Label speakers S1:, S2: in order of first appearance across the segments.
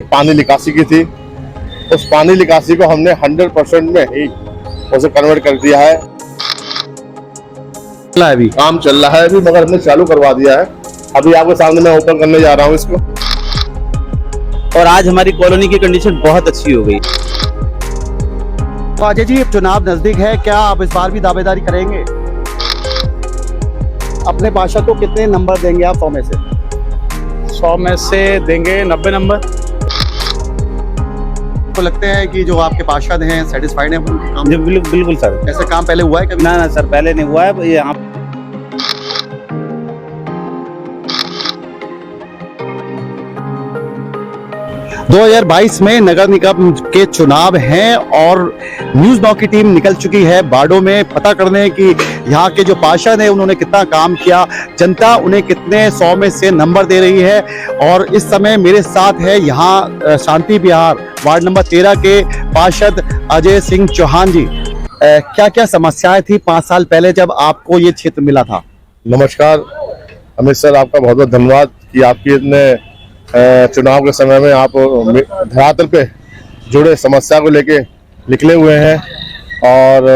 S1: पानी निकासी की थी, उस पानी निकासी को हमने 100% में ही उसे कन्वर्ट कर दिया है।
S2: अभी
S1: काम चल रहा है अभी, मगर हमने चालू करवा दिया है। अभी आपके सामने मैं ओपन करने जा रहा हूँ इसको।
S2: और आज हमारी कॉलोनी की कंडीशन बहुत अच्छी हो गई।
S3: तो अजय जी, चुनाव नजदीक है, क्या आप इस बार भी दावेदारी करेंगे? अपने पार्षद को कितने नंबर देंगे आप 100 में से?
S4: 100 में से देंगे 90 नंबर।
S3: तो लगता है कि जो आपके पार्षद हैं सेटिस्फाइड हैं उनके काम?
S2: जी बिल्कुल सर।
S3: ऐसा काम पहले हुआ है कभी?
S2: ना सर, पहले नहीं हुआ है। यहाँ
S3: 2022 में नगर निगम के चुनाव हैं और न्यूज नाउ की टीम निकल चुकी है बाड़ों में पता करने कि यहाँ के जो पार्षद हैं उन्होंने कितना काम किया, जनता उन्हें कितने 100 में से नंबर दे रही है। और इस समय मेरे साथ है यहाँ शांति विहार वार्ड नंबर 13 के पार्षद अजय सिंह चौहान जी। क्या क्या समस्याएं थी 5 साल पहले जब आपको ये क्षेत्र मिला था?
S1: नमस्कार अमित सर, आपका बहुत बहुत धन्यवाद कि आपकी इतने चुनाव के समय में आप धरातल पे जुड़े समस्या को लेके निकले हुए हैं। और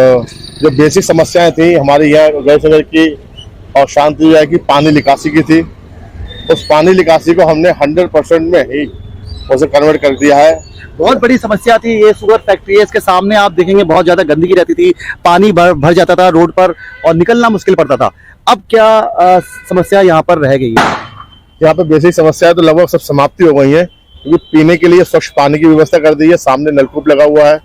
S1: जो बेसिक समस्याएं थी हमारी यहाँ गैर की और शांति विहार की पानी निकासी की थी, उस पानी निकासी को हमने 100% में ही उसे कन्वर्ट कर दिया है।
S3: बहुत बड़ी समस्या थी ये शुगर फैक्ट्री है, इसके सामने आप देखेंगे बहुत ज्यादा गंदगी रहती थी, पानी भर जाता था रोड पर और निकलना मुश्किल पड़ता था। अब क्या समस्या यहाँ पर रह गई है?
S1: यहाँ पे बेसिक समस्याएं तो लगभग सब समाप्ति हो गई है, क्योंकि पीने के लिए स्वच्छ पानी की व्यवस्था कर दी है। सामने नलकूप लगा हुआ है,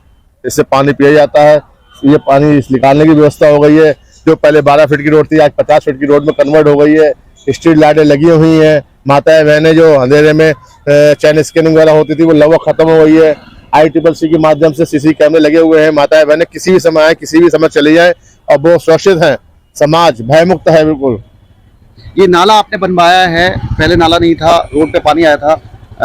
S1: इससे पानी पिया जाता है। ये पानी निकालने की व्यवस्था हो गई है। जो पहले 12 फीट की रोड थी आज 50 फीट की रोड में कन्वर्ट हो गई है। स्ट्रीट लाइटें लगी हुई हैं। माताएं बहनें जो अंधेरे में चैन स्कैनिंग वगैरह होती थी वो लगभग खत्म हो गई है। ICCC के माध्यम से CC कैमरे लगे हुए हैं। माताएं बहनें किसी भी समय आए, किसी भी समय चली जाए और वो सुरक्षित हैं। समाज भयमुक्त है बिल्कुल।
S3: ये नाला आपने बनवाया है, पहले नाला नहीं था, रोड पे पानी आया था,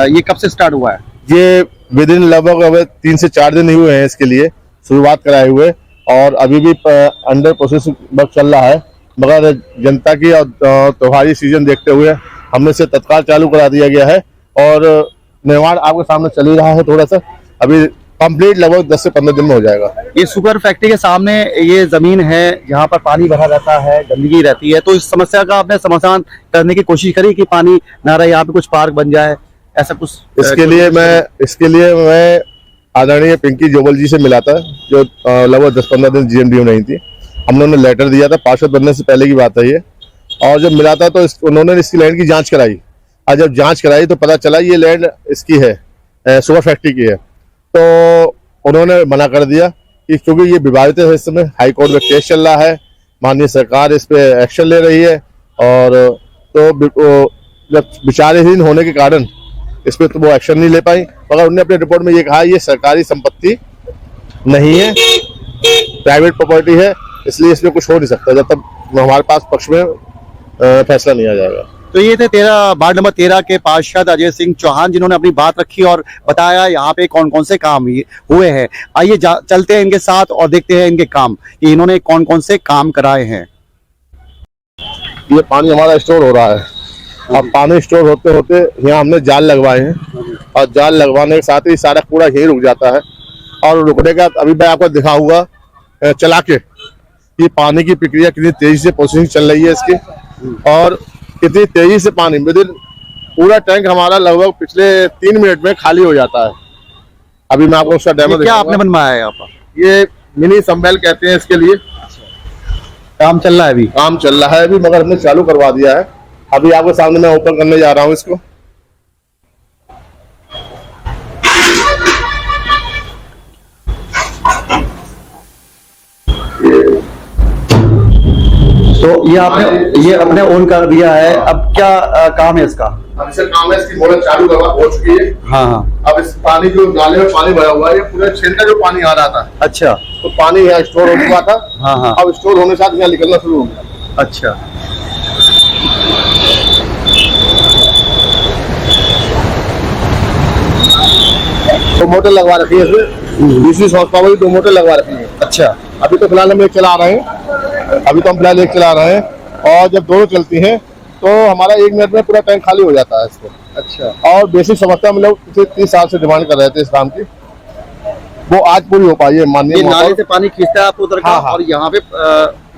S3: ये कब से स्टार्ट हुआ है?
S1: ये विदिन लगभग अब 3 से 4 दिन ही हुए हैं इसके लिए शुरुआत कराए हुए, और अभी भी अंडर प्रोसेस वर्क चल रहा है। मगर जनता की और त्योहारी सीजन देखते हुए हमने इसे तत्काल चालू करा दिया गया है और निर्माण आपके सामने चल ही रहा है। थोड़ा सा अभी कंप्लीट लगभग 10 से 15 दिन में हो जाएगा।
S3: ये शुगर फैक्ट्री के सामने ये जमीन है जहाँ पर पानी भरा रहता है, गंदगी रहती है, तो इस समस्या का आपने समाधान करने की कोशिश करी कि पानी ना रहे, यहाँ पे कुछ पार्क बन जाए, ऐसा कुछ?
S1: इसके लिए मैं आदरणीय पिंकी जोबल जी से मिला था, जो लगभग 10-15 दिन GMDO नहीं थी। हमने उन्हें लेटर दिया था, पार्षद बनने से पहले की बात है ये। और जब मिला था तो उन्होंने इसकी लैंड की जाँच कराई, और जब जाँच कराई तो पता चला ये लैंड इसकी है, शुगर फैक्ट्री की है। तो उन्होंने मना कर दिया कि क्योंकि ये विवादित है, इस समय हाई कोर्ट में केस चल रहा है, माननीय सरकार इस पे एक्शन ले रही है। और तो जब विचारहीन होने के कारण इस पे तो वो एक्शन नहीं ले पाई, मगर उन्होंने अपने रिपोर्ट में ये कहा ये सरकारी संपत्ति नहीं है, प्राइवेट प्रॉपर्टी है, इसलिए इसमें कुछ हो नहीं सकता जब तक हमारे पास पक्ष में फैसला नहीं आ जाएगा।
S3: तो ये थे वार्ड नंबर 13 के पार्षद अजय सिंह चौहान, जिन्होंने अपनी बात रखी और बताया यहाँ पे कौन कौन से काम हुए हैं। आइए चलते हैं इनके साथ और देखते हैं इनके काम कि इन्होंने कौन कौन से काम कराए हैं।
S1: ये पानी हमारा स्टोर हो रहा है। अब पानी स्टोर होते होते यहाँ हमने जाल लगवाए हैं, और जाल लगवाने के साथ ही सारा कूड़ा यहीं रुक जाता है। और रुकने का अभी मैं आपको दिखाऊंगा चला के कि पानी की प्रक्रिया कितनी तेजी से प्रोसेसिंग चल रही है इसकी, और कितनी तेजी से पानी विदिन पूरा टैंक हमारा लगभग पिछले 3 मिनट में खाली हो जाता है। अभी मैं आपको उसका डेमो
S3: क्या आपने बनवाया है यहाँ पर?
S1: ये मिनी संबेल कहते हैं इसके लिए।
S3: काम चल रहा है अभी?
S1: काम चल रहा है अभी, मगर हमने चालू करवा दिया है। अभी आपके सामने मैं ओपन करने जा रहा हूँ इसको।
S3: तो ये अपने ओन कर दिया है। अब क्या काम है इसका?
S1: अब इसका काम है, इसकी मोटर चालू हो चुकी है।
S3: हाँ।
S1: अब इस पानी जो नाले में पानी भरा हुआ है, ये पूरा छेल का जो पानी आ रहा था,
S3: अच्छा,
S1: तो पानी यहाँ स्टोर हो चुका था।
S3: हाँ।
S1: अब स्टोर होने के साथ यहाँ निकलना शुरू हो गया।
S3: अच्छा,
S1: तो मोटर लगवा रखी है इसमें, 20 हॉर्स पावर की 2 मोटर लगवा रखी है।
S3: अच्छा।
S1: अभी तो फिलहाल हम एक चला रहे हैं, और जब दोनों चलती हैं तो हमारा 1 मिनट में पूरा टैंक खाली हो जाता है इसको।
S3: अच्छा।
S1: और बेसिक समस्या हम लोग पिछले 30 साल से डिमांड कर रहे थे इस काम की, वो आज पूरी हो पाई है। माननीय
S3: ये नाले से पानी खींचता है आपको उधर का,
S1: हाँ, हाँ।
S3: और यहाँ पे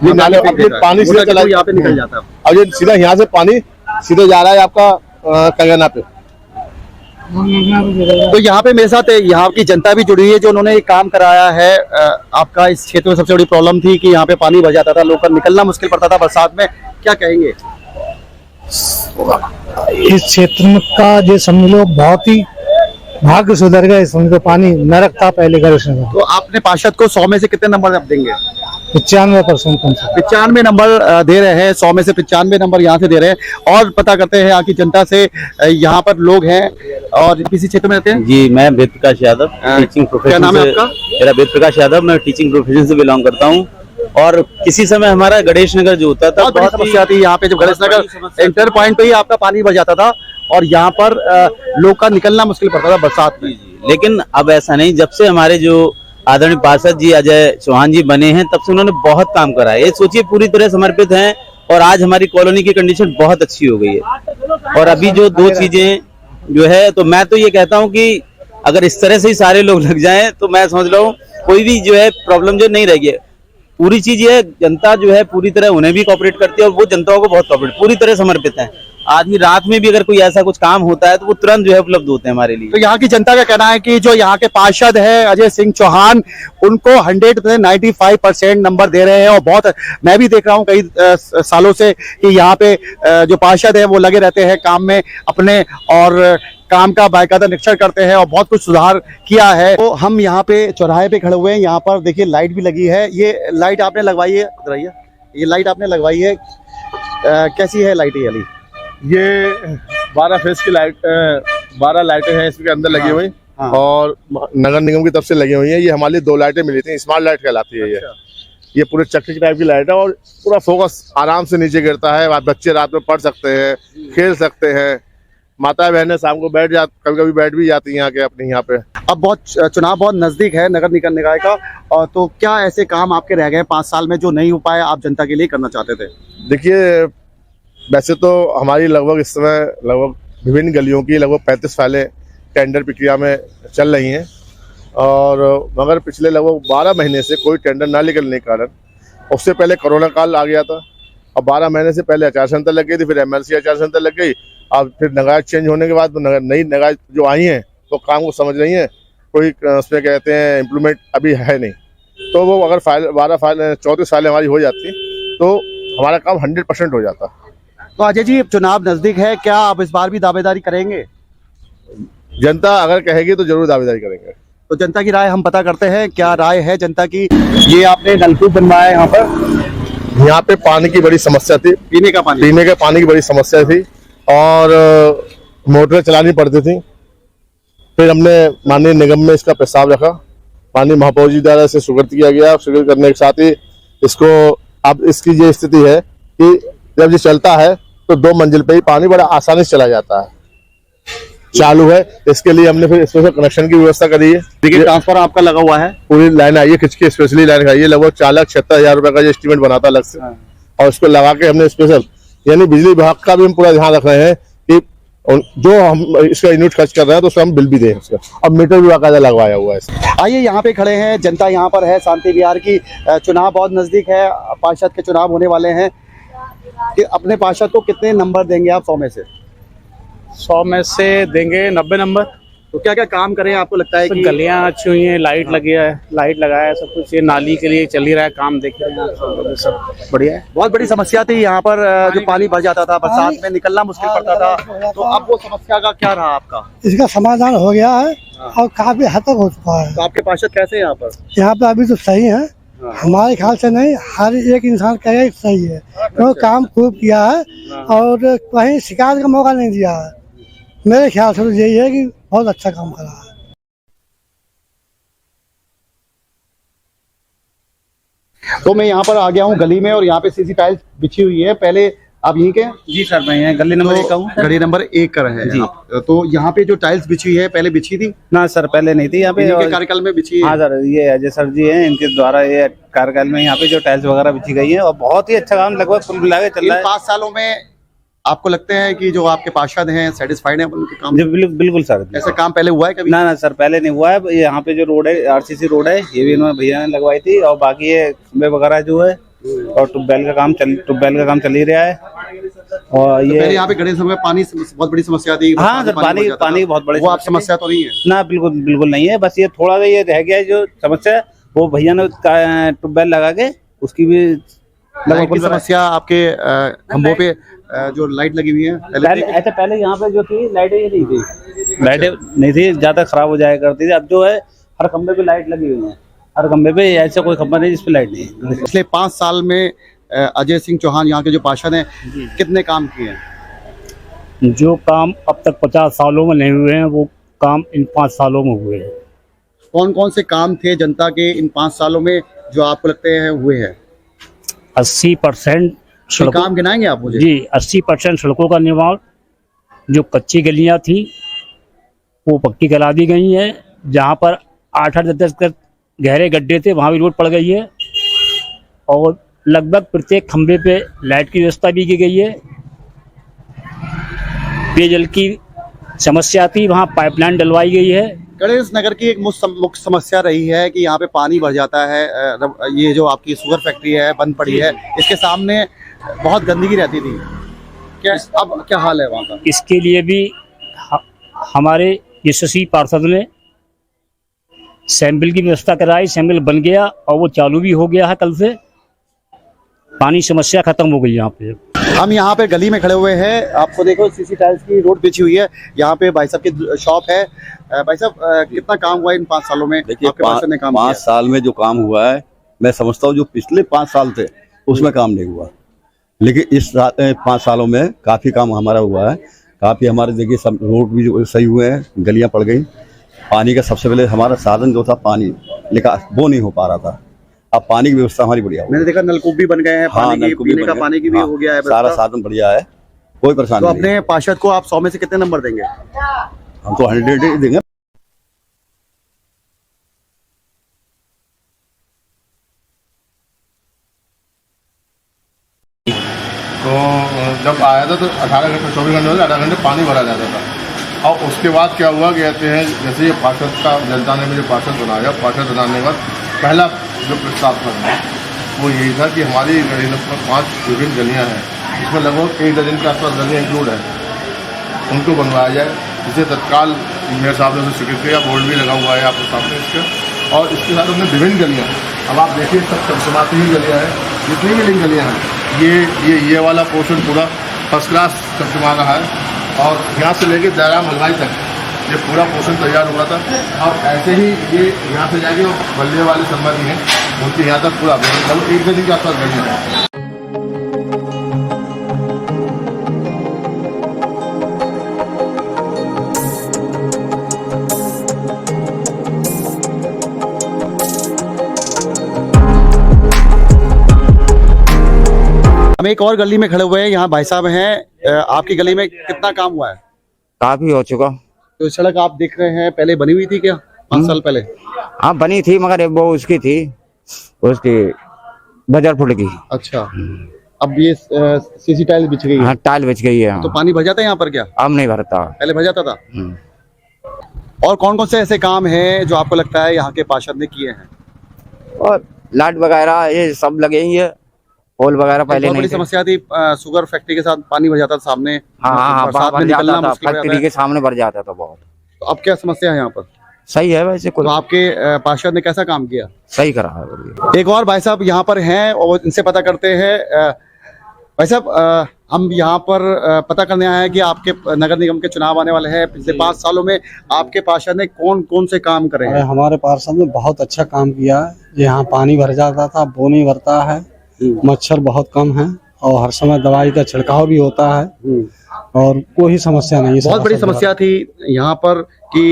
S1: ये नाले अपने पानी सीधे चला,
S3: यहाँ पे निकल जाता है।
S1: और ये सीधा यहाँ से पानी सीधे जा रहा है आपका कगना पे।
S3: तो यहाँ पे मेरे साथ यहाँ की जनता भी जुड़ी है जो उन्होंने ये काम कराया है। आपका इस क्षेत्र में सबसे बड़ी प्रॉब्लम थी कि यहाँ पे पानी भर जाता था, लोगों का निकलना मुश्किल पड़ता था बरसात में, क्या कहेंगे?
S5: इस क्षेत्र में का जो समझ लो बहुत ही भाग्य सुधर गए। समझ लो पानी नरक था पहले गणेश नगर।
S3: तो आपने पार्षद को 100 में से कितने नंबर आप देंगे?
S5: 95% कम से
S3: 95 नंबर दे रहे हैं, 100 में से 95 नंबर यहाँ से दे रहे हैं। और पता करते हैं यहाँ की जनता से, यहाँ पर लोग हैं और किसी क्षेत्र में रहते हैं।
S2: जी, मैं वेद प्रकाश यादव, टीचिंग प्रोफेशन।
S3: क्या नाम है
S2: से
S3: आपका?
S2: मेरा वेद प्रकाश यादव, मैं टीचिंग प्रोफेशन से बिलोंग करता हूँ। और किसी समय हमारा गणेश नगर जो होता था
S3: बहुत बड़ी समस्या थी यहाँ पे, जब गणेश नगर एंटर पॉइंट पे ही आपका पानी भर जाता था और यहाँ पर लोग का निकलना मुश्किल पड़ता था बरसात में।
S2: लेकिन अब ऐसा नहीं, जब से हमारे जो आदरणीय पार्षद जी अजय चौहान जी बने हैं तब से उन्होंने बहुत काम करा है। ये सोचिए पूरी तरह समर्पित हैं और आज हमारी कॉलोनी की कंडीशन बहुत अच्छी हो गई है। और अभी जो 2 चीजें जो है, तो मैं तो ये कहता हूँ कि अगर इस तरह से ही सारे लोग लग जाएं तो मैं समझ रहा हूँ कोई भी जो है प्रॉब्लम जो नहीं रहेगी। पूरी चीज ये है, जनता जो है पूरी तरह उन्हें भी कोऑपरेट करती है और वो जनता को बहुत कोऑपरेट पूरी तरह समर्पित है। आदमी रात में भी अगर कोई ऐसा कुछ काम होता है तो वो तुरंत जो है उपलब्ध होते हैं हमारे लिए।
S3: तो यहाँ की जनता का कहना है कि जो यहाँ के पार्षद है अजय सिंह चौहान, उनको 100% 95% नंबर दे रहे हैं। और बहुत, मैं भी देख रहा हूँ कई सालों से कि यहाँ पे जो पार्षद है वो लगे रहते हैं काम में अपने, और काम का बाकायदा निरीक्षण करते हैं और बहुत कुछ सुधार किया है। तो हम यहाँ पे चौराहे पे खड़े हुए हैं, यहाँ पर देखिए लाइट भी लगी है। ये लाइट आपने लगवाई है, ये लाइट आपने लगवाई है, कैसी है लाइट ये वाली?
S1: ये 12 फेस की लाइट, 12 लाइटें हैं इसके अंदर लगी हुई।
S3: हाँ।
S1: और नगर निगम की तरफ से लगी हुई है। ये हमारे लिए 2 लाइटें मिली थी, स्मार्ट लाइट कहलाती है। ये पूरे चक्की टाइप की लाइट है और पूरा फोकस आराम से नीचे गिरता है। बच्चे रात में पढ़ सकते हैं, खेल सकते हैं, माता बहनें शाम को बैठ जाती, कभी कभी बैठ भी जाती हैं यहाँ के अपने यहाँ पे।
S3: अब बहुत चुनाव बहुत नजदीक है नगर निगम निकाय का, और तो क्या ऐसे काम आपके रह गए 5 साल में जो नहीं हो पाए, आप जनता के लिए करना चाहते थे?
S1: देखिए, वैसे तो हमारी लगभग इस समय लगभग विभिन्न गलियों की लगभग 35 फाइलें टेंडर प्रक्रिया में चल रही हैं। और मगर पिछले लगभग 12 महीने से कोई टेंडर ना निकलने के कारण, उससे पहले कोरोना काल आ गया था और 12 महीने से पहले आचार संहिता लग गई थी, फिर MLC आचार संहिता लग गई। अब फिर नगाज चेंज होने के बाद तो नई नगाज जो आई हैं तो काम को समझ रही हैं, कोई उसमें कहते हैं इम्प्लीमेंट अभी है नहीं। तो वो अगर 34 फाइलें हमारी हो जाती तो हमारा काम 100% हो जाता।
S3: तो अजय जी, चुनाव नजदीक है, क्या आप इस बार भी दावेदारी करेंगे?
S1: जनता अगर कहेगी तो जरूर दावेदारी करेंगे।
S3: तो जनता की राय हम पता करते हैं, क्या राय है जनता की। ये आपने नलकूप बनवाया है
S1: यहाँ पे पानी की बड़ी समस्या थी, पीने के पानी की बड़ी समस्या थी और मोटरें चलानी पड़ती थी। फिर हमने माननीय निगम में इसका प्रस्ताव रखा, माननीय महापौर जी द्वारा इसे स्वीकृत किया गया। स्वीकृत करने के साथ ही इसको, अब इसकी ये स्थिति है कि जब ये चलता है तो 2 मंजिल पे ही पानी बड़ा आसानी से चला जाता है। चालू है, इसके लिए हमने फिर स्पेशल कनेक्शन की व्यवस्था करी है।
S3: देखिए ट्रांसफार्मर आपका लगा हुआ है,
S1: पूरी लाइन आई है, खिंच के स्पेशली लाइन आई है। लगभग 4,76,000 रुपए का जो एस्टीमेट बना था अलग से, और उसको लगा के हमने स्पेशल, यानी बिजली विभाग का भी हम पूरा ध्यान रख रहे हैं कि जो हम इसका यूनिट खर्च कर रहे हैं तो उसका हम बिल भी दें उसका, और मीटर भी बाकायदा लगवाया हुआ है।
S3: आइए यहाँ पे खड़े हैं, जनता यहाँ पर है शांति विहार की। चुनाव बहुत नजदीक है, पार्षद के चुनाव होने वाले हैं। कि अपने पार्षद को कितने नंबर देंगे आप 100 में से?
S4: 100 में से देंगे 90 नंबर।
S3: तो क्या क्या काम करें आपको लगता है कि?
S4: गलियां अच्छी हुई हैं, लाइट लगी है, लाइट लगाया है, सब कुछ। ये नाली के लिए चल ही रहा है काम, देख रहे हैं आप, सब बढ़िया है।
S3: बहुत बड़ी समस्या थी यहाँ पर, जो पानी भर जाता था, बरसात में निकलना मुश्किल पड़ता था। तो अब वो समस्या का क्या रहा आपका?
S5: इसका समाधान हो गया है और काफी हद तक हो चुका है।
S3: तो आपके पार्षद कैसे हैं यहाँ पर?
S5: यहाँ पे अभी तो सही है, हमारे ख्याल से नहीं, हर एक इंसान कहेगा सही है, क्योंकि काम खूब किया है और कहीं शिकायत का मौका नहीं दिया है। मेरे ख्याल से तो यही है कि बहुत अच्छा काम करा है।
S3: तो मैं यहाँ पर आ गया हूँ गली में, और यहाँ पे सीसी टाइल्स बिछी हुई है। पहले आप यहीं के?
S2: जी सर, मैं यहाँ गली नंबर 1 का हूँ।
S3: गली नंबर 1 का है
S2: जी।
S3: तो यहाँ पे जो टाइल्स बिछी हुई है पहले बिछी थी?
S2: ना सर, पहले नहीं थी यहाँ पे।
S3: इनके कार्यकाल में बिछी है?
S2: हाँ सर, ये अजय सर जी हैं, इनके द्वारा ये कार्यकाल में यहाँ पे जो टाइल्स वगैरह बिछी गई है और बहुत ही अच्छा काम लगभग कुल मिला के चल रहा है।
S3: 5 सालों में आपको लगता है कि जो आपके पार्षद हैं सेटिस्फाइड हैं उनके काम?
S2: जी बिल्कुल सर।
S3: ऐसा काम पहले हुआ है कभी?
S2: ना सर, पहले नहीं हुआ है। यहाँ पे जो रोड है आरसीसी रोड है, ये भी इन्होंने भैया ने लगवाई थी, और बाकी ये खंबे वगैरह जो है और ट्यूबवेल का काम चल ही रहा है। और
S3: तो
S2: ये
S3: पहले यहाँ पे गणेश में पानी बहुत बड़ी समस्या थी।
S2: हाँ सर, पानी की बहुत बड़ी
S3: वो आप समस्या तो नहीं है
S2: ना? बिल्कुल नहीं है। बस ये थोड़ा सा ये रह गया है जो समस्या, वो भैया ने ट्यूबवेल लगा के उसकी भी
S3: लाइट की समस्या। आपके खंभों पे जो लाइट लगी हुई है
S2: पहले यहाँ पे जो थी लाइटें ये नहीं थी, नहीं थी, ज्यादा खराब हो जाया करती थी। अब जो है हर खंबे पे लाइट लगी हुई है, हर खंबे पे, ऐसा कोई खंबा नहीं जिसपे लाइट नहीं है।
S3: पिछले 5 साल में अजय सिंह चौहान यहाँ के जो पार्षद हैं कितने काम किए हैं?
S6: जो काम अब तक 50 सालों में नहीं हुए हैं वो काम इन 5 सालों में हुए हैं।
S3: कौन कौन से काम थे जनता के इन 5 सालों में जो आपको लगते हैं हुए हैं?
S6: 80%
S3: काम गिनाएंगे आप मुझे?
S6: जी, 80% सड़कों का निर्माण, जो कच्ची गलियां थी वो पक्की करा दी गई हैं। जहां पर 8-10 गहरे गड्ढे थे वहां भी रोड पड़ गई है, और लगभग प्रत्येक खंबे पे लाइट की व्यवस्था भी की गई है। पेयजल की समस्या थी, वहां पाइपलाइन डलवाई गई है।
S3: गणेश नगर की एक मुख्य समस्या रही है कि यहाँ पे पानी भर जाता है। ये जो आपकी शुगर फैक्ट्री है बंद पड़ी है, इसके सामने बहुत गंदगी रहती थी। अब क्या हाल है वहाँ का?
S6: इसके लिए भी हमारे यशस्वी पार्षद ने सैंपल की व्यवस्था कराई, सैंपल बन गया और वो चालू भी हो गया है कल से। पानी समस्या खत्म हो गई यहाँ पे।
S3: हम यहाँ पे गली में खड़े हुए हैं, आपको देखो सीसी टाइल्स की रोड बिछी हुई है। यहाँ पे भाई साहब की शॉप है। भाई साहब कितना काम हुआ है इन 5 सालों में?
S7: देखिए,
S3: आपके पार्षद ने काम
S7: 5 साल में जो काम हुआ है, मैं समझता हूँ जो पिछले 5 साल थे उसमें काम नहीं हुआ, लेकिन इस 5 सालों में काफी काम हमारा हुआ है। काफी हमारे देखिए सब रोड भी जो सही हुए हैं, गलियां पड़ गई। पानी का सबसे पहले हमारा साधन जो था पानी, लेकिन वो नहीं हो पा रहा था। अब पानी की व्यवस्था हमारी बढ़िया हो गई।
S3: मैंने देखा नलकूप भी बन गए हैं, पानी की पीने का पानी की भी हो गया है,
S7: सारा साधन बढ़िया है, कोई परेशानी
S3: तो
S7: नहीं।
S3: अपने पार्षद को आप 100 में से कितने नंबर देंगे?
S7: हम तो 100 देंगे।
S1: तो जब आया था तो 18 घंटे 24 घंटे आधा घंटे पानी भरा जाता था। और उसके बाद क्या हुआ, कहते हैं जैसे ये पार्षद का जनता ने मुझे पार्षद बनाया, पार्षद बनाने के बाद पहला जो प्रस्ताव था वो यही था कि हमारी गली में 5 विभिन्न गलियाँ हैं, इसमें लगभग 1 दर्जन के आसपास गलियाँ इंक्लूड है, उनको बनवाया जाए। जिसे तत्काल मेयर साहब ने स्वीकृत किया, बोर्ड भी लगा हुआ है आपके सामने इसके। और इसके साथ हमने विभिन्न गलियाँ, अब आप देखिए सब चमचमाती हुई गलियाँ हैं, जितनी भी गलियाँ हैं, ये वाला पोर्शन पूरा फर्स्ट क्लास चमचमा रहा है। और यहाँ से लेके दयाराम हलवाई तक ये पूरा पोर्शन तैयार हुआ था। और ऐसे ही ये यहाँ से जाके बल्ले वाले संबंधी हैं उनके यहाँ तक पूरा लगभग 1 गली के आसपास गलियाँ हैं।
S3: हम एक और गली में खड़े हुए हैं, यहाँ भाई साहब हैं। आपकी गली में कितना काम हुआ है?
S8: काफी हो चुका।
S3: तो सड़क आप देख रहे हैं पहले बनी हुई थी क्या 5 साल पहले?
S8: हाँ बनी थी, मगर वो उसकी थी, उसकी बाजार फुट की।
S3: अच्छा, अब ये सीसी टाइल बिछ गई है।
S8: हाँ टाइल बिछ गई है।
S3: तो पानी भर जाता है यहाँ पर क्या?
S8: अब नहीं भरता,
S3: पहले भर जाता था। और कौन कौन से ऐसे काम हैं जो आपको लगता है यहाँ के पार्षद ने किए हैं?
S8: और लाइट वगैरह ये सब लगे ही है, पोल वगैरह पहले
S3: बहुत
S8: नहीं
S3: बड़ी
S8: थे।
S3: समस्या थी, शुगर फैक्ट्री के साथ पानी भर जाता था सामने।
S8: हाँ
S3: बरसात में
S8: भर
S3: निकलना
S8: जाता था,
S3: मुश्किल हो जाता
S8: फैक्ट्री
S3: है।
S8: के सामने भर जाता था बहुत।
S3: तो अब क्या समस्या है यहाँ पर?
S8: सही है वैसे,
S3: तो
S8: कुछ
S3: आपके पार्षद ने कैसा काम किया?
S8: सही करा है बढ़िया।
S3: एक और भाई साहब यहाँ पर हैं और इनसे पता करते हैं। भाई साहब हम यहाँ पर पता करने आए हैं कि आपके नगर निगम के चुनाव आने वाले हैं। पिछले 5 सालों में आपके पार्षद ने कौन कौन से काम करे हैं?
S9: हमारे पार्षद ने बहुत अच्छा काम किया है। यहाँ पानी भर जाता था, वो नहीं भरता है, मच्छर बहुत कम है और हर समय दवाई का छिड़काव भी होता है और कोई समस्या नहीं है।
S3: बहुत बड़ी समस्या थी यहाँ पर कि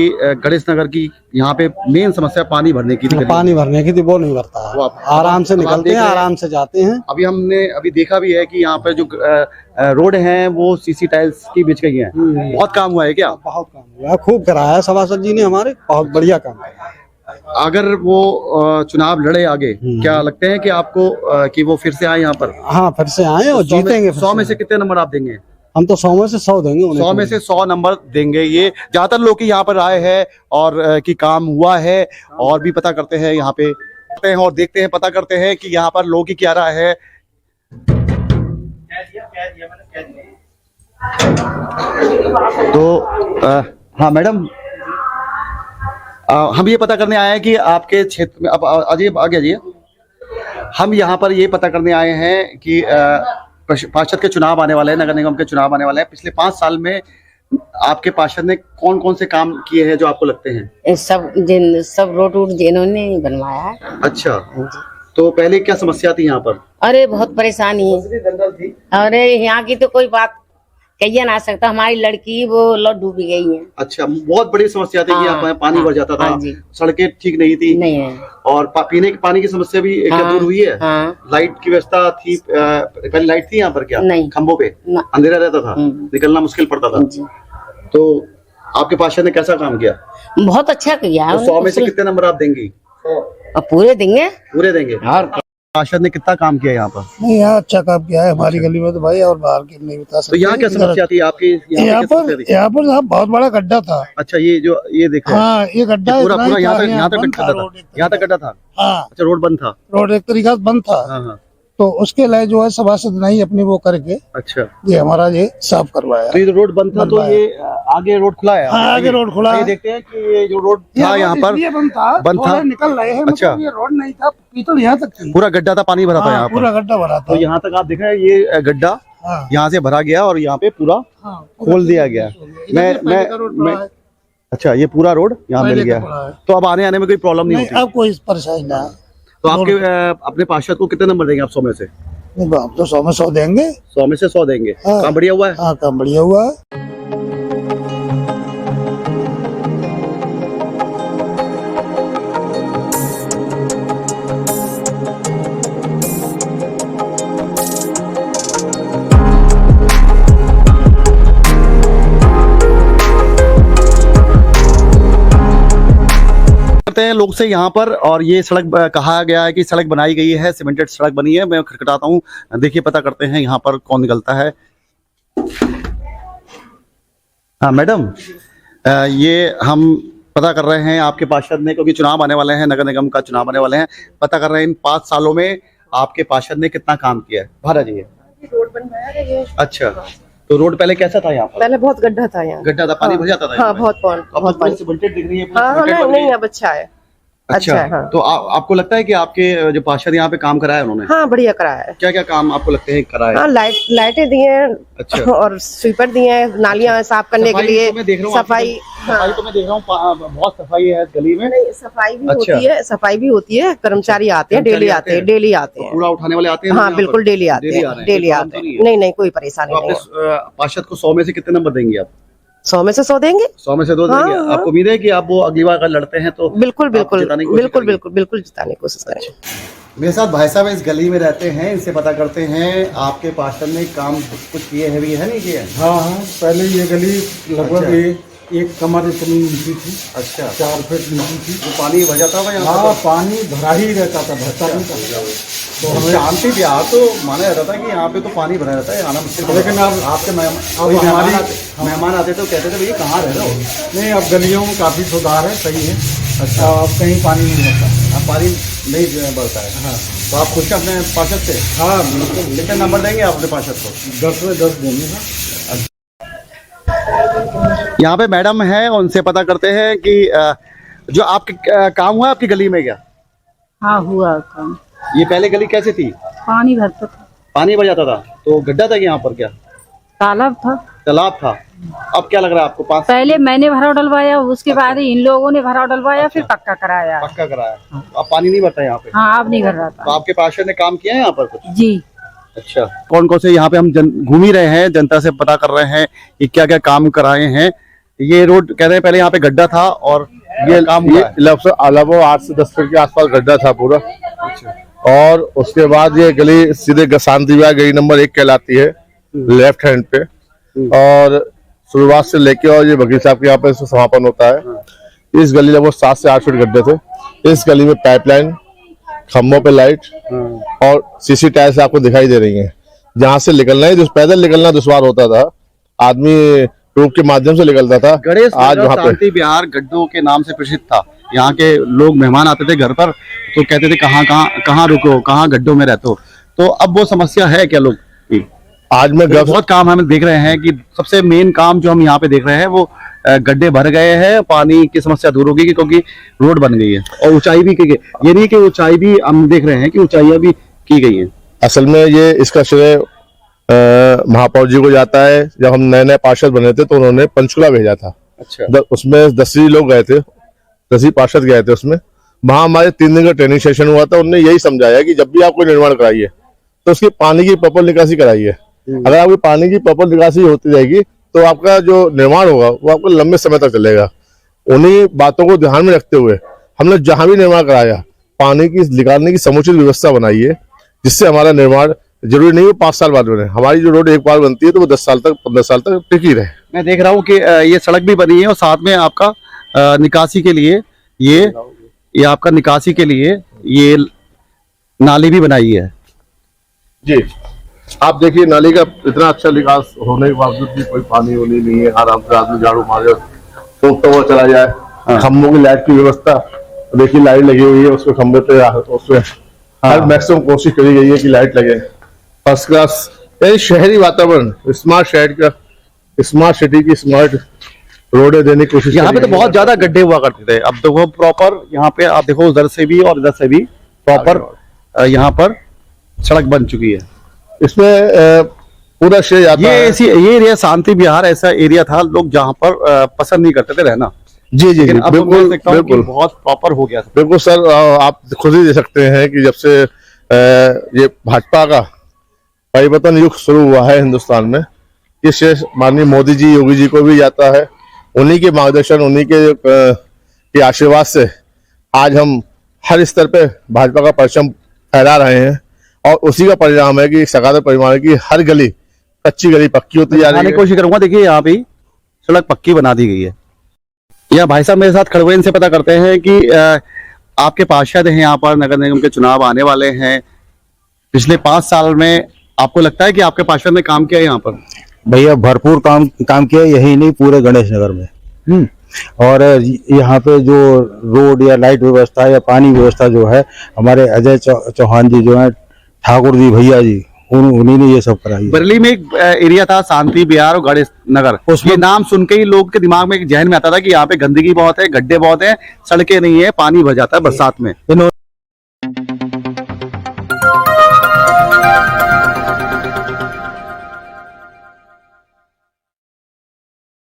S3: गणेश नगर की यहाँ पे मेन समस्या पानी भरने की थी।
S9: पानी भरने की थी, वो नहीं भरता है। आराम से निकलते हैं, आराम से जाते हैं।
S3: अभी हमने देखा भी है कि यहाँ पर जो रोड हैं वो सीसी टाइल्स की बिछ गई हैं। बहुत काम हुआ है क्या?
S9: बहुत काम हुआ है, खूब कराया सभासद जी ने हमारे, बहुत बढ़िया काम है।
S3: अगर वो चुनाव लड़े आगे, क्या लगते हैं कि आपको कि वो फिर से आए यहाँ पर?
S9: हाँ फिर से आए और जीतेंगे।
S3: 100 में से कितने नंबर आप देंगे?
S9: हम तो 100 में से 100 देंगे उन्हें।
S3: 100 में से 100 नंबर देंगे। ये ज्यादातर लोग की यहाँ पर राय है और कि काम हुआ है। और भी पता करते हैं यहाँ पे और देखते हैं, पता करते हैं कि यहाँ पर लोगों की क्या राय है। तो हाँ मैडम, हम ये पता करने आए हैं कि आपके क्षेत्र में, अब आगे जाइए, हम यहाँ पर ये पता करने आए हैं कि पार्षद के चुनाव आने वाले हैं, नगर निगम के चुनाव आने वाले हैं। पिछले 5 साल में आपके पार्षद ने कौन कौन से काम किए हैं जो आपको लगते हैं?
S10: सब रोड वोड जिन्होंने बनवाया है।
S3: अच्छा, तो पहले क्या समस्या थी यहाँ पर?
S10: अरे बहुत परेशानी है। अरे यहाँ की तो कोई बात कहिए ना सकता, हमारी लड़की वो डूब गई है।
S3: अच्छा, बहुत बड़ी समस्या थी कि यहाँ पर पानी भर जाता था, सड़कें ठीक नहीं थी,
S10: नहीं है।
S3: और पीने के पानी की समस्या भी क्या दूर हुई है? लाइट की व्यवस्था थी? पहले लाइट थी यहाँ पर क्या?
S10: नहीं,
S3: खंभों पे अंधेरा रहता था, निकलना मुश्किल पड़ता था। तो आपके पार्षद ने कैसा काम किया?
S10: बहुत अच्छा किया है।
S3: 100 में से कितने नंबर आप देंगी?
S10: पूरे देंगे,
S3: पूरे देंगे। पार्षद ने कितना काम किया यहाँ पर?
S5: नहीं, यहाँ अच्छा काम किया है हमारी गली में तो भाई, और बाहर की नहीं बता सकते।
S3: तो यहाँ क्या समस्या थी आपकी?
S5: यहाँ पर बहुत बड़ा गड्ढा था।
S3: अच्छा, ये देखो,
S5: हाँ, ये गड्ढा
S3: पूरा यहाँ तक गड्ढा था।
S5: हाँ,
S3: अच्छा, रोड बंद था?
S5: रोड एक तरीका से बंद था।
S3: हाँ।
S5: तो उसके लिए जो है सभासद नहीं अपनी वो करके,
S3: अच्छा,
S5: ये हमारा ये साफ करवाया।
S3: तो ये रोड बंद था, तो ये आगे रोड खुला है?
S5: हाँ, आगे रोड खुला है।
S3: देखते हैं कि ये जो रोड था यहाँ पर
S5: बंद था, निकल रहे हैं।
S3: अच्छा,
S5: ये रोड नहीं था, पीतल यहाँ तक थी।
S3: पूरा गड्ढा था, पानी भरा था यहाँ पर?
S5: पूरा गड्ढा भरा था।
S3: तो यहाँ तक आप देख रहे हैं, ये गड्ढा यहाँ से भरा गया और यहाँ पे पूरा खोल दिया गया। मैं अच्छा, ये पूरा रोड यहाँ मिल गया, तो अब आने में कोई प्रॉब्लम नहीं होती?
S5: अब कोई परेशानी ना।
S3: तो आपके अपने पार्षद को कितने नंबर देंगे आप 100 में से?
S5: हम तो 100 में 100 देंगे।
S3: 100 में से 100 देंगे। काम बढ़िया हुआ है?
S5: हाँ, काम बढ़िया हुआ है।
S3: हैं लोग से यहाँ पर, और ये सड़क कहा गया है कि सड़क बनाई गई है, सीमेंटेड सड़क बनी है। मैं खटखटाता हूँ, देखिए पता करते हैं यहाँ पर कौन निकलता है। हाँ मैडम, ये हम पता कर रहे हैं आपके पार्षद ने, क्योंकि चुनाव आने वाले हैं, नगर निगम का चुनाव आने वाले हैं, पता कर रहे हैं इन 5 सालों में आपके पार्षद ने कितना काम किया है। बाहर आ जाइए।
S10: रोड बनवाया है।
S3: अच्छा, तो रोड पहले कैसा था यहाँ पर?
S10: पहले बहुत गड्ढा था यहाँ।
S3: गड्ढा था, पानी भर जाता था?
S10: हाँ, बहुत पानी
S3: दिख रही है।
S10: हाँ, नहीं, अब अच्छा है।
S3: अच्छा, हाँ। तो आपको लगता है कि आपके जो पार्षद यहाँ पे काम कराया उन्होंने?
S10: हाँ, बढ़िया कराया है।
S3: क्या क्या काम आपको लगते हैं कराया?
S10: हाँ, लाइटें दी हैं। अच्छा, और स्वीपर दिए हैं, नालियां साफ करने के लिए, सफाई।
S3: सफाई तो मैं देख रहा हूँ, बहुत सफाई है गली में।
S10: सफाई भी होती है, सफाई भी होती है। कर्मचारी आते हैं, डेली आते हैं।
S3: कूड़ा उठाने वाले आते हैं?
S10: हाँ, बिल्कुल डेली आते हैं। नहीं, कोई परेशानी नहीं।
S3: पार्षद को 100 में से कितने नंबर देंगे आप?
S10: 100 में से 100 देंगे।
S3: 100 में से 2 देंगे। आपको उम्मीद है कि आप वो अगली बार अगर लड़ते हैं तो
S10: बिल्कुल जिताने की कोशिश करें।
S3: मेरे साथ भाई साहब इस गली में रहते हैं, इनसे पता करते हैं आपके पार्षद ने काम कुछ किए हैं भी है नहीं किए?
S11: हाँ, पहले ये गली लगभग एक कमर इतनी नीची थी। अच्छा, 4 फीट नीची थी।
S3: तो पानी भर जाता था यहाँ?
S11: हाँ, पानी भरा ही रहता था, भरता नहीं था।
S3: तो शांति ब्याह तो माना जाता था कि यहाँ पे तो पानी भरा रहता है, आना मुश्किल। लेकिन अब आपके मेहमान आते तो कहते थे भैया कहाँ रह रहे हो?
S11: नहीं, अब गलियों में काफी सुधार है, सही है। अच्छा, अब कहीं पानी नहीं भरता।
S3: अब पानी नहीं बढ़ता है? हाँ। तो आप खुश हैं अपने पार्षद से?
S11: हाँ, बिल्कुल।
S3: कितने नंबर देंगे आप अपने पार्षद को?
S11: 10 में 10 देंगे।
S3: यहाँ पे मैडम है, उनसे पता करते हैं कि जो आपके काम हुआ आपकी गली में क्या?
S12: हाँ, हुआ काम।
S3: ये पहले गली कैसे थी?
S12: पानी भरता था।
S3: पानी भर जाता था? तो गड्ढा था यहाँ पर क्या?
S12: तालाब था।
S3: तालाब था। अब क्या लग रहा है आपको?
S12: पहले मैंने भराव डलवाया, उसके बाद इन लोगों ने भराव डलवाया, फिर पक्का कराया।
S3: पक्का कराया। अब पानी नहीं भरता यहाँ पे?
S12: हाँ, अब नहीं भर रहा था।
S3: तो आपके पार्षद ने काम किया है यहाँ पर कुछ?
S12: जी।
S3: अच्छा, कौन कौन से यहाँ पे हम घूम ही रहे हैं, जनता से पता कर रहे हैं कि क्या क्या काम कराए हैं। ये रोड कह रहे हैं पहले यहाँ पे गड्ढा था और ये काम हुआ है।
S1: लगभग 8 से 10 फीट के आसपास गड्ढा था पूरा। अच्छा। और उसके बाद ये गली सीधे शांति विहार गली नंबर 1 कहलाती है, लेफ्ट हैंड पे। और शुरुआत से लेके और ये वकील साहब के यहाँ पे समापन होता है। इस गली लगभग 7 से 8 फीट गड्ढे थे। इस गली में पाइपलाइन, खम्भों पे लाइट और सीसी टायर से आपको दिखाई दे रही है। जहाँ से निकलना है, पैदल निकलना दुश्वार होता था, आदमी ट्यूब के माध्यम से निकलता था।
S3: गणेश
S1: आज
S3: नगर
S1: वहाँ पे
S3: शांति विहार गड्ढों के नाम से प्रसिद्ध था। यहाँ के लोग मेहमान आते थे घर पर तो कहते थे कहाँ रुको, कहाँ गड्ढों में रहते हो। तो अब वो समस्या है क्या लोग की?
S1: आज मैं
S3: तो बहुत काम हम देख रहे हैं कि सबसे मेन काम जो हम यहाँ पे देख रहे हैं वो गड्ढे भर गए हैं, पानी की समस्या दूर होगी क्योंकि रोड बन गई है और ऊंचाई भी की गई। ये नहीं कि ऊंचाई भी हम देख रहे हैं कि ऊंचाइयां भी की गई हैं।
S1: असल में ये इसका श्रेय महापौर जी को जाता है। जब हम नए नए पार्षद बने थे तो उन्होंने पंचकुला भेजा था।
S3: अच्छा।
S1: उसमें 10 लोग गए थे, 10 पार्षद गए थे उसमें। वहां हमारे 3 दिन का ट्रेनिंग सेशन हुआ था। उन्होंने यही समझाया कि जब भी आप कोई निर्माण कराइए तो उसकी पानी की प्रॉपर निकासी कराइए। अगर आपकी पानी की प्रॉपर निकासी होती रहेगी तो आपका जो निर्माण होगा वो आपको लंबे समय तक चलेगा। उन्हीं बातों को ध्यान में रखते हुए हमने जहां भी निर्माण कराया पानी की निकालने की समुचित व्यवस्था बनाई है, जिससे हमारा निर्माण जरूरी नहीं है 5 साल बाद बने। हमारी जो रोड एक बार बनती है तो वो 10 साल तक 15 साल तक टिकी रहे।
S3: मैं देख रहा हूँ कि ये सड़क भी बनी है और साथ में आपका निकासी के लिए ये आपका निकासी के लिए ये नाली भी बनाई है।
S1: जी आप देखिए नाली का इतना अच्छा विकास होने के बावजूद भी कोई पानी होनी नहीं है। आराम से आदमी झाड़ू मारे फूकता हुआ चला जाए। खंभों की लाइट की व्यवस्था देखिए, लाइट लगी हुई है उसमें खंभे पे, उसमें हर मैक्सिमम कोशिश करी गई है कि लाइट लगे। फर्स्ट क्लास यानी शहरी वातावरण, स्मार्ट शहर का, स्मार्ट सिटी की स्मार्ट रोडें देने की कोशिश।
S3: यहाँ पे तो बहुत ज्यादा गड्ढे हुआ करते थे, अब देखो प्रॉपर यहाँ पे आप देखो उधर से भी और इधर से भी प्रॉपर यहाँ पर सड़क बन चुकी है।
S1: इसमें पूरा श्रेय आता है।
S3: ये एरिया शांति विहार ऐसा एरिया था लोग जहाँ पर पसंद नहीं करते थे रहना।
S1: जी जी
S3: अब
S1: बिल्कुल
S3: बिल्कुल बहुत प्रॉपर हो गया।
S1: बिल्कुल सर, आप खुद ही दे सकते हैं कि जब से ये भाजपा का परिवर्तन युग शुरू हुआ है हिंदुस्तान में, ये श्रेय माननीय मोदी जी, योगी जी को भी जाता है। उन्हीं के मार्गदर्शन, उन्हीं के आशीर्वाद से आज हम हर स्तर पे भाजपा का परचम फहरा रहे हैं और उसी का परिणाम है कि सकारात्मक परिणाम है कि हर गली, कच्ची गली पक्की होती जा रही है।
S3: कोशिश करूंगा। देखिए यहाँ पे सड़क पक्की बना दी गई है। यह भाई साहब मेरे साथ खड़े हुए, इनसे पता करते हैं कि आपके पार्षद हैं यहाँ पर, नगर निगम के चुनाव आने वाले हैं। पिछले 5 साल में आपको लगता है कि आपके पार्षद ने काम किया यहाँ पर?
S13: भैया भरपूर काम किया, यही नहीं पूरे गणेश नगर में। और यहाँ पे जो रोड या लाइट व्यवस्था या पानी व्यवस्था जो है, हमारे अजय चौहान जी जो है, ठाकुर जी भैया जी, उन्हीं ने ये सब कराई।
S3: बरेली में एक एरिया था शांति विहार और गणेश नगर, ये नाम सुन के ही लोग के दिमाग में जहन में आता था कि यहाँ पे गंदगी बहुत है, गड्ढे बहुत है, सड़कें नहीं है, पानी भर जाता है बरसात में।